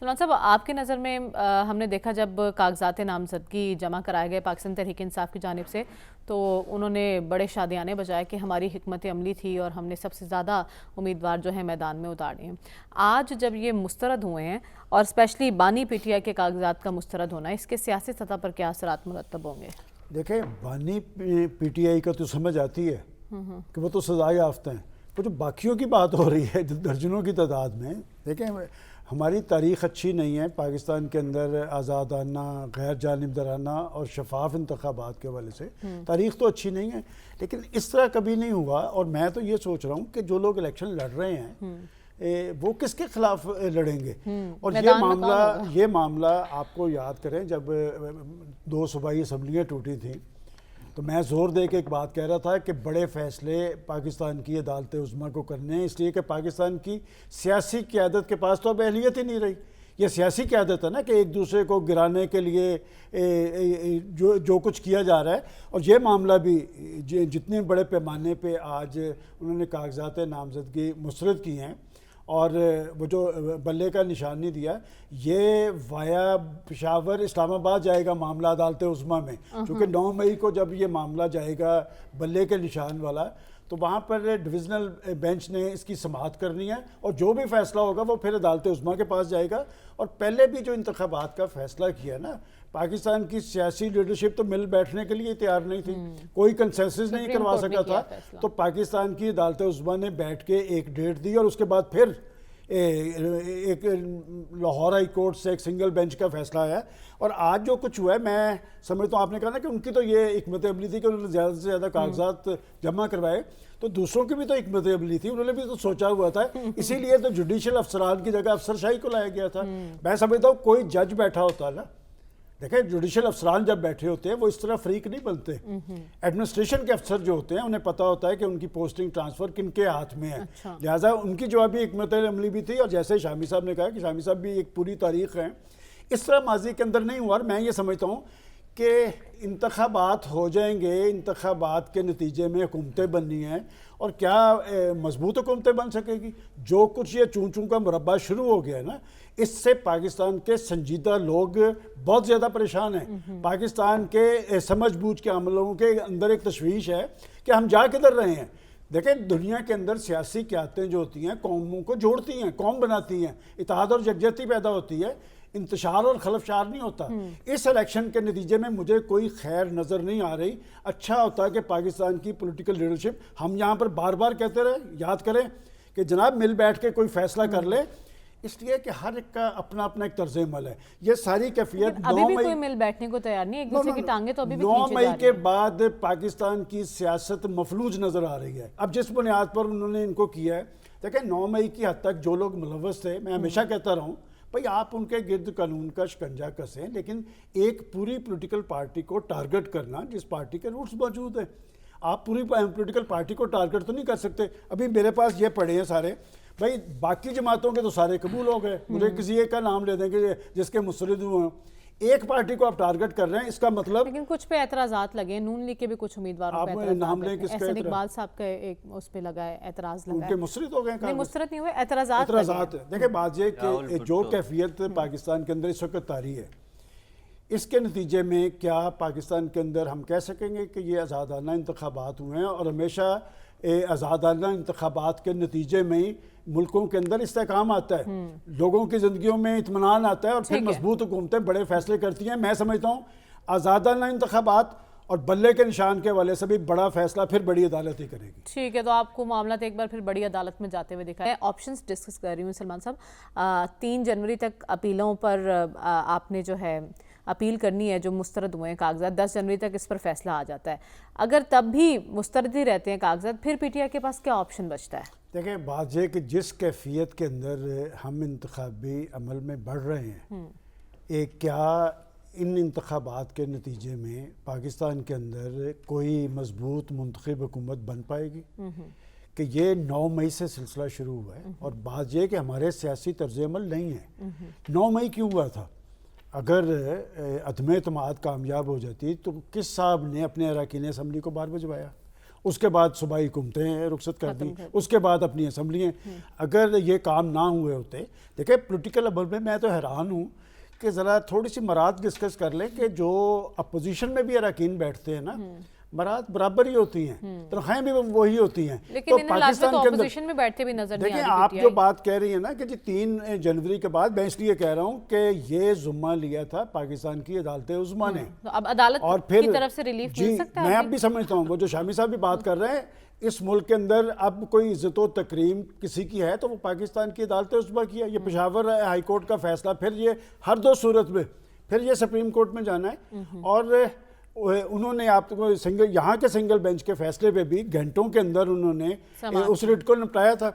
سلمان صاحب، آپ کی نظر میں ہم نے دیکھا جب کاغذات نامزدگی جمع کرائے گئے پاکستان تحریک انصاف کی جانب سے تو انہوں نے بڑے شادیانے بجائے کہ ہماری حکمت عملی تھی اور ہم نے سب سے زیادہ امیدوار جو ہیں میدان میں اتارے ہیں۔ آج جب یہ مسترد ہوئے ہیں اور اسپیشلی بانی پی ٹی آئی کے کاغذات کا مسترد ہونا، اس کے سیاسی سطح پر کیا اثرات مرتب ہوں گے؟ دیکھیں، بانی پی ٹی آئی کا تو سمجھ آتی ہے کہ وہ تو سزا یافتہ ہیں، وہ جو باقیوں کی بات ہو رہی ہے درجنوں کی تعداد میں۔ دیکھیں، ہماری تاریخ اچھی نہیں ہے پاکستان کے اندر آزادانہ، غیر جانبدارانہ اور شفاف انتخابات کے حوالے سے تاریخ تو اچھی نہیں ہے، لیکن اس طرح کبھی نہیں ہوا۔ اور میں تو یہ سوچ رہا ہوں کہ جو لوگ الیکشن لڑ رہے ہیں وہ کس کے خلاف لڑیں گے؟ اور یہ معاملہ آپ کو یاد کریں، جب 2 صوبائی اسمبلیاں ٹوٹی تھیں تو میں زور دے کے ایک بات کہہ رہا تھا کہ بڑے فیصلے پاکستان کی عدالت عظمیٰ کو کرنے ہیں، اس لیے کہ پاکستان کی سیاسی قیادت کے پاس تو اب اہلیت ہی نہیں رہی۔ یہ سیاسی قیادت ہے نا کہ ایک دوسرے کو گرانے کے لیے جو کچھ کیا جا رہا ہے۔ اور یہ معاملہ بھی جتنے بڑے پیمانے پہ آج انہوں نے کاغذات نامزدگی مسترد کی ہیں اور وہ جو بلے کا نشان نہیں دیا، یہ وایا پشاور اسلام آباد جائے گا معاملہ عدالت عظمیٰ میں، چونکہ 9 مئی کو جب یہ معاملہ جائے گا بلے کے نشان والا تو وہاں پر ڈویژنل بینچ نے اس کی سماعت کرنی ہے اور جو بھی فیصلہ ہوگا وہ پھر عدالت عظمیٰ کے پاس جائے گا۔ اور پہلے بھی جو انتخابات کا فیصلہ کیا نا، پاکستان کی سیاسی لیڈرشپ تو مل بیٹھنے کے لیے تیار نہیں تھی، کوئی کنسنسس نہیں کروا سکا تھا، تو پاکستان کی عدالت عظمیٰ نے بیٹھ کے ایک ڈیٹ دی اور اس کے بعد پھر ایک لاہور ہائی کورٹ سے ایک سنگل بینچ کا فیصلہ آیا۔ اور آج جو کچھ ہوا ہے، میں سمجھتا ہوں آپ نے کہا نا کہ ان کی تو یہ حکمت عملی تھی کہ انہوں نے زیادہ سے زیادہ کاغذات جمع کروائے، تو دوسروں کی بھی تو حکمت عملی تھی، انہوں نے بھی تو سوچا ہوا تھا، اسی لیے تو جوڈیشل افسران کی جگہ افسر شاہی کو لایا گیا تھا۔ میں سمجھتا ہوں کوئی جج بیٹھا ہوتا نا، دیکھیں جوڈیشل افسران جب بیٹھے ہوتے ہیں وہ اس طرح فریق نہیں بنتے۔ ایڈمنسٹریشن کے افسر جو ہوتے ہیں انہیں پتہ ہوتا ہے کہ ان کی پوسٹنگ ٹرانسفر کن کے ہاتھ میں ہے، لہٰذا ان کی جو ابھی حکمت عملی بھی تھی۔ اور جیسے شامی صاحب نے کہا کہ شامی صاحب بھی ایک پوری تاریخ ہے، اس طرح ماضی کے اندر نہیں ہوا۔ اور میں یہ سمجھتا ہوں کہ انتخابات ہو جائیں گے، انتخابات کے نتیجے میں حکومتیں بننی ہیں، اور کیا مضبوط حکومتیں بن سکے گی؟ جو کچھ یہ چون چون کا مربع شروع ہو گیا ہے نا، اس سے پاکستان کے سنجیدہ لوگ بہت زیادہ پریشان ہیں۔ پاکستان کے سمجھ بوجھ کے عملوں کے اندر ایک تشویش ہے کہ ہم جا کدھر رہے ہیں۔ دیکھیں، دنیا کے اندر سیاسی قیادتیں جو ہوتی ہیں قوموں کو جوڑتی ہیں، قوم بناتی ہیں، اتحاد اور یکجہتی پیدا ہوتی ہے، انتشار اور خلفشار نہیں ہوتا۔ اس الیکشن کے نتیجے میں مجھے کوئی خیر نظر نہیں آ رہی۔ اچھا ہوتا کہ پاکستان کی پولیٹیکل لیڈرشپ، ہم یہاں پر بار بار کہتے رہے، یاد کریں کہ جناب مل بیٹھ کے کوئی فیصلہ کر لے، اس لیے کہ ہر ایک کا اپنا اپنا ایک طرز عمل ہے۔ یہ ساری کیفیت ابھی بھی کوئی مل بیٹھنے کو تیار نہیں، ایک دوسرے کی ٹانگیں تو ابھی بھی 9 مئی کے بعد پاکستان کی سیاست مفلوج نظر آ رہی ہے۔ اب جس بنیاد پر انہوں نے ان کو کیا ہے، دیکھیں 9 مئی کی حد تک جو لوگ ملوث تھے، میں ہمیشہ کہتا رہا ہوں بھئی آپ ان کے گرد قانون کا شکنجہ کسیں، لیکن ایک پوری پولیٹیکل پارٹی کو ٹارگٹ کرنا جس پارٹی کے روٹس موجود ہیں، آپ پوری پولیٹیکل پارٹی کو ٹارگٹ تو نہیں کر سکتے۔ ابھی میرے پاس یہ پڑے ہیں سارے، بھائی باقی جماعتوں کے تو سارے قبول ہو گئے، مجھے کسی ایک کا نام لے دیں گے جس کے مسترد ہوئے ہیں، ایک پارٹی کو آپ ٹارگٹ کر رہے ہیں، اس کا مطلب۔ لیکن کچھ پہ اعتراضات لگے، نون لیگ کے بھی کچھ امیدواروں پہ نام لیں کس کا؟ احسن اقبال صاحب کا ایک اس پہ لگا ہے، اعتراض لگا ہے، ان کے مسترد ہو گئے؟ نہیں مسترد نہیں ہوئے، اعتراضات ہیں۔ دیکھیں بات یہ کہ جو کیفیت پاکستان کے اندر اس وقت طاری ہے، اس کے نتیجے میں کیا پاکستان کے اندر ہم کہہ سکیں گے کہ یہ آزادانہ انتخابات ہوئے ہیں؟ اور ہمیشہ آزادانہ انتخابات کے نتیجے میں ملکوں کے اندر استحکام آتا ہے، لوگوں کی زندگیوں میں اطمینان آتا ہے، اور پھر مضبوط حکومتیں بڑے فیصلے کرتی ہیں۔ میں سمجھتا ہوں آزادانہ انتخابات اور بلے کے نشان کے حوالے سے بھی بڑا فیصلہ پھر بڑی عدالت ہی کرے گی۔ ٹھیک ہے، تو آپ کو معاملات ایک بار پھر بڑی عدالت میں جاتے ہوئے دکھا ہے۔ آپشنز ڈسکس کر رہی ہوں سلمان صاحب، 3 جنوری تک اپیلوں پر آپ نے جو ہے اپیل کرنی ہے، جو مسترد ہوئے ہیں کاغذات، 10 جنوری تک اس پر فیصلہ آ جاتا ہے۔ اگر تب بھی مسترد ہی رہتے ہیں کاغذات، پھر پی ٹی آئی کے پاس کیا آپشن بچتا ہے؟ دیکھیں بات یہ کہ جس کیفیت کے اندر ہم انتخابی عمل میں بڑھ رہے ہیں، کیا ان انتخابات کے نتیجے میں پاکستان کے اندر کوئی مضبوط منتخب حکومت بن پائے گی؟ کہ یہ 9 مئی سے سلسلہ شروع ہوا ہے، اور بات یہ کہ ہمارے سیاسی طرز عمل نہیں ہے۔ 9 مئی کیوں ہوا تھا؟ اگر عدم اعتماد کامیاب ہو جاتی تو کس صاحب نے اپنے اراکین اسمبلی کو باہر بھجوایا؟ اس کے بعد صوبائی حکومتیں رخصت کر دیں، اس کے بعد اپنی اسمبلیاں. اگر یہ کام نہ ہوئے ہوتے، دیکھیں پولیٹیکل عمل میں تو حیران ہوں کہ ذرا تھوڑی سی مراد ڈسکس کر لیں کہ جو اپوزیشن میں بھی اراکین بیٹھتے ہیں نا، مراد برابر ہی ہوتی ہیں، تنخواہیں بھی وہی ہوتی ہیں. لیکن ان حالات میں تو اپوزیشن میں بیٹھتے بھی نظر نہیں آ دیکھیں رہی. آپ جو بات کہہ رہی ہیں نا کہ جی 3 جنوری کے بعد، میں اس لیے کہہ رہا ہوں کہ یہ ذمہ لیا تھا پاکستان کی عدالت عظمیٰ نے. اب عدالت اور پھر کی طرف سے ریلیف مل سکتا ہے؟ میں اب بھی سمجھتا ہوں وہ جو شامی صاحب بھی بات کر رہے ہیں، اس ملک کے اندر اب کوئی عزت و تکریم کسی کی ہے تو وہ پاکستان کی عدالت عظمیٰ کی ہے. یہ پشاور ہائی کورٹ کا فیصلہ، پھر یہ ہر 2 صورت میں پھر یہ سپریم کورٹ میں جانا ہے. اور انہوں نے آپ کو یہاں کے سنگل بینچ کے فیصلے پہ بھی گھنٹوں کے اندر انہوں نے اس ریٹ کو نپٹایا تھا.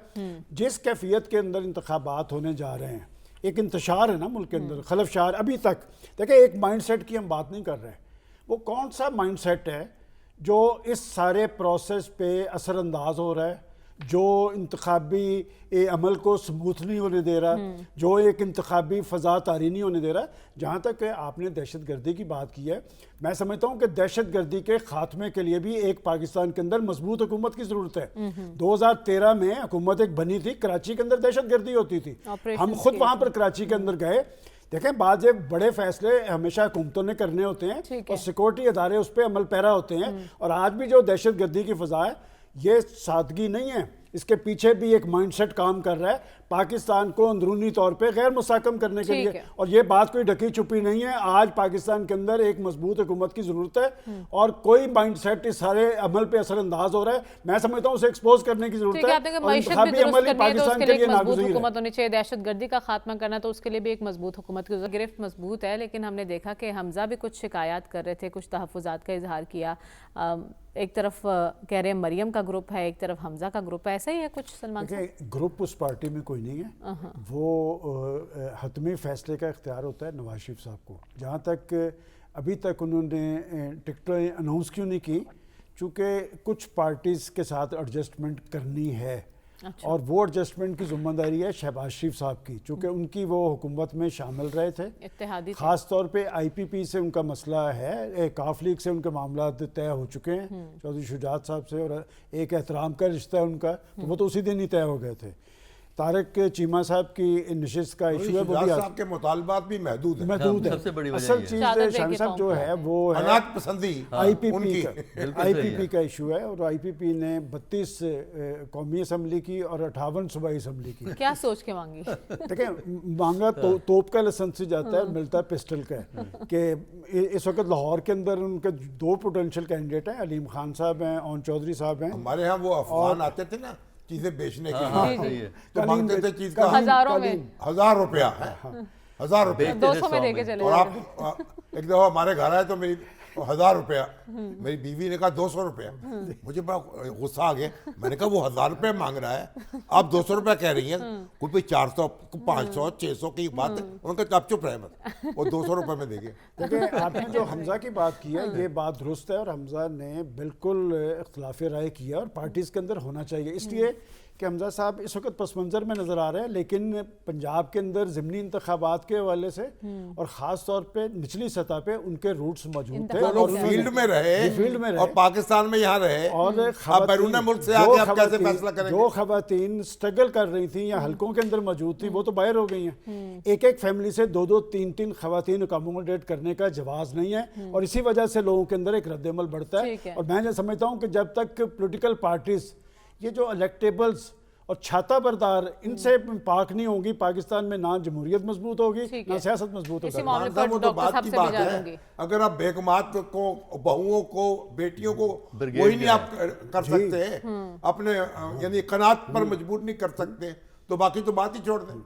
جس کیفیت کے اندر انتخابات ہونے جا رہے ہیں، ایک انتشار ہے نا ملک کے اندر، خلفشار. ابھی تک دیکھیں ایک مائنڈ سیٹ کی ہم بات نہیں کر رہے، وہ کون سا مائنڈ سیٹ ہے جو اس سارے پروسیس پہ اثر انداز ہو رہا ہے، جو انتخابی عمل کو سموتھ نہیں ہونے دے رہا، جو ایک انتخابی فضا طاری نہیں ہونے دے رہا. جہاں تک کہ آپ نے دہشت گردی کی بات کی ہے، میں سمجھتا ہوں کہ دہشت گردی کے خاتمے کے لیے بھی ایک پاکستان کے اندر مضبوط حکومت کی ضرورت ہے. 2013 میں حکومت ایک بنی تھی، کراچی کے اندر دہشت گردی ہوتی تھی، ہم خود وہاں پر کراچی کے اندر گئے. دیکھیں بعض بڑے فیصلے ہمیشہ حکومتوں نے کرنے ہوتے ہیں اور سیکورٹی ادارے اس پہ عمل پیرا ہوتے ہیں. اور آج بھی جو دہشت گردی کی فضا ہے، یہ سادگی نہیں ہے، اس کے پیچھے بھی ایک مائنڈ سیٹ کام کر رہا ہے پاکستان کو اندرونی طور پہ غیر مستحکم کرنے کے لیے. اور یہ بات کوئی ڈھکی چھپی نہیں ہے. آج پاکستان کے اندر ایک مضبوط حکومت کی ضرورت ہے اور کوئی مائنڈ سیٹ اس سارے عمل پہ اثر انداز ہو رہا ہے. میں سمجھتا ہوں اسے ایکسپوز کرنے کی ضرورت ہے اور انتخابی عمل ہی پاکستان کے لیے ناگزیر ہے. حکومت ہونی چاہیے. دہشت گردی کا خاتمہ کرنا تو اس کے لیے بھی ایک مضبوط حکومت کی ضرورت. گرفت مضبوط ہے، لیکن ہم نے دیکھا کہ حمزہ بھی کچھ شکایات کر رہے تھے، کچھ تحفظات کا اظہار کیا. ایک طرف کہہ رہے ہیں مریم کا گروپ ہے، ایک طرف حمزہ کا گروپ ہے، ایسا ہی ہے کچھ سلمان صاحب؟ گروپ اس پارٹی میں کوئی نہیں ہے، وہ حتمی فیصلے کا اختیار ہوتا ہے نواز شریف صاحب کو. جہاں تک ابھی تک انہوں نے ٹکٹیں اناؤنس کیوں نہیں کی، چونکہ کچھ پارٹیز کے ساتھ ایڈجسٹمنٹ کرنی ہے اور وہ ایڈجسٹمنٹ کی ذمہ داری ہے شہباز شریف صاحب کی، چونکہ ان کی وہ حکومت میں شامل رہے تھے. اتحادی خاص طور پہ آئی پی پی سے ان کا مسئلہ ہے، کاف لیگ سے ان کے معاملات طے ہو چکے ہیں چودھری شجاعت صاحب سے، اور ایک احترام کا رشتہ ہے ان کا، تو وہ تو اسی دن ہی طے ہو گئے تھے. طارق چیمہ صاحب کی نشست کا ایشو ہے، وہ بھی صاحب کے مطالبات بھی محدود ہیں. محدود ہے. اصل چیز شامی صاحب جو ہے وہ ہے اناج پسندی آئی پی پی کا ایشو ہے. اور آئی پی پی نے 32 قومی اسمبلی کی اور 58 صوبائی اسمبلی کی. کیا سوچ کے مانگی؟ دیکھیں مانگا توپ کا لائسنس سے جاتا ہے اور ملتا ہے پسٹل کا ہے. کہ اس وقت لاہور کے اندر ان کے 2 پوٹینشیل کینڈیڈیٹ ہیں، علیم خان صاحب ہیں، اون چودھری صاحب ہیں. ہمارے ہاں وہ افغان آتے تھے نا چیزیں بیچنے کے لیے، تو مانگتے تھے چیز کا ہزاروں میں 1000 روپیہ، 1000 روپیہ 200 میں دے کے چلے. اور آپ ایک دفعہ ہمارے گھر آئے تو میری 1000 روپیہ، میری بیوی نے کہا 200 روپیہ. مجھے بڑا غصہ آ گیا، میں نے کہا وہ 1000 روپیہ مانگ رہا ہے، آپ 200 روپیہ کہہ رہی ہیں. کوئی بھی 400 500 600 کی بات ہے، انہوں نے کہا آپ چپ رہے مت، وہ 200 روپے میں دے گئے. دیکھیں آپ نے جو حمزہ کی بات کی ہے یہ بات درست ہے، اور حمزہ نے بالکل اختلاف رائے کیا اور پارٹیز کے اندر ہونا چاہیے، اس لیے کہ حمزہ صاحب اس وقت پس منظر میں نظر آ رہے ہیں. لیکن پنجاب کے اندر ضمنی انتخابات کے حوالے سے اور خاص طور پہ نچلی سطح پہ ان کے روٹس موجود تھے، اور فیلڈ میں رہے اور پاکستان میں یہاں رہے، اور بیرون ملک سے آگے آپ کیسے فیصلہ کریں گے؟ جو خواتین سٹرگل کر رہی تھیں یا حلقوں کے اندر موجود تھی وہ تو باہر ہو گئی ہیں. ایک فیملی سے 2 3 خواتین اکاموڈیٹ کرنے کا جواز نہیں ہے، اور اسی وجہ سے لوگوں کے اندر ایک رد عمل بڑھتا ہے. اور میں سمجھتا ہوں کہ جب تک پولیٹیکل پارٹیز یہ جو الیکٹیبلز اور چھاتا بردار ان سے پاک نہیں ہوگی، پاکستان میں نہ جمہوریت مضبوط ہوگی نہ سیاست مضبوط ہوگی. وہ تو بات کی بات ہے، اگر آپ بیگمات کو، بہوؤں کو، بیٹیوں کو وہی نہیں آپ کر سکتے اپنے، یعنی قناعت پر مجبور نہیں کر سکتے، تو باقی تو بات ہی چھوڑ دیں.